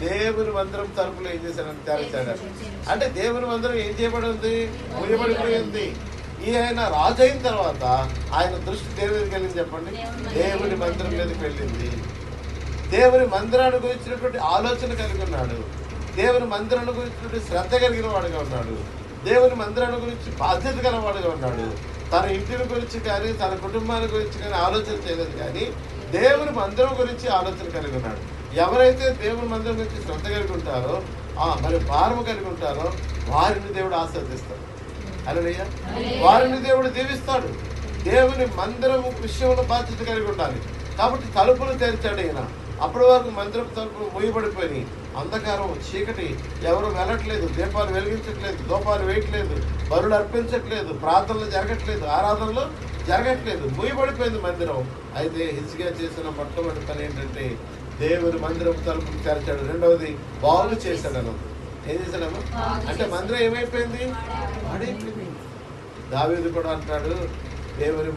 దేవుని మందిరం తలుపులు ఏం చేశాడని తెరచాడు. అంటే దేవుని మందిరం ఏం చేయబడి ఉంది? మూయబడిపోయింది. ఈయన రాజు అయిన తర్వాత ఆయన దృష్టి దేని మీదకి వెళ్ళింది చెప్పండి? దేవుని మందిరం మీదకి వెళ్ళింది. దేవుని మందిరాన్ని గురించినటువంటి ఆలోచన కలిగి ఉన్నాడు. దేవుని మందిరాన్ని గురించినటువంటి శ్రద్ధ కలిగిన వాడుగా ఉన్నాడు. దేవుని మందిరాన్ని గురించి బాధ్యత గలవాడుగా ఉన్నాడు. తన ఇంటిని గురించి కానీ తన కుటుంబాన్ని గురించి కానీ ఆలోచన చేయలేదు, కానీ దేవుని మందిరం గురించి ఆలోచన కలిగి ఉన్నాడు. ఎవరైతే దేవుని మందిరం గురించి శ్రద్ధ కలిగి ఉంటారో, మరి భారము కలిగి ఉంటారో వారిని దేవుడు ఆశీర్వదిస్తాడు. హల్లెలూయా. వారిని దేవుడు దీవిస్తాడు. దేవుని మందిరం విషయంలో బాధ్యత కలిగి ఉండాలి. కాబట్టి తలుపులు తెరిచాడు ఈయన. అప్పటి వరకు మందిరం తలుపులు మూయబడిపోయి అంధకారం, చీకటి, ఎవరు వెళ్ళట్లేదు, దీపాలు వెలిగించట్లేదు, దూపాలు వేయట్లేదు, బలులు అర్పించట్లేదు, ప్రార్థనలు జరగట్లేదు, ఆరాధనలు జరగట్లేదు, మూయబడిపోయింది మందిరం. అయితే హిజ్కియా చేసిన మొట్టమొదటి పని ఏంటంటే దేవుని మందిరం తలుపులు తెరిచాడు. రెండవది బాగు చేశాడు. ఏం చేశాడమ్మా? అంటే మందిరం ఏమైపోయింది? పాడైపోయింది. దావీదు కూడా అంటాడు, దేవుని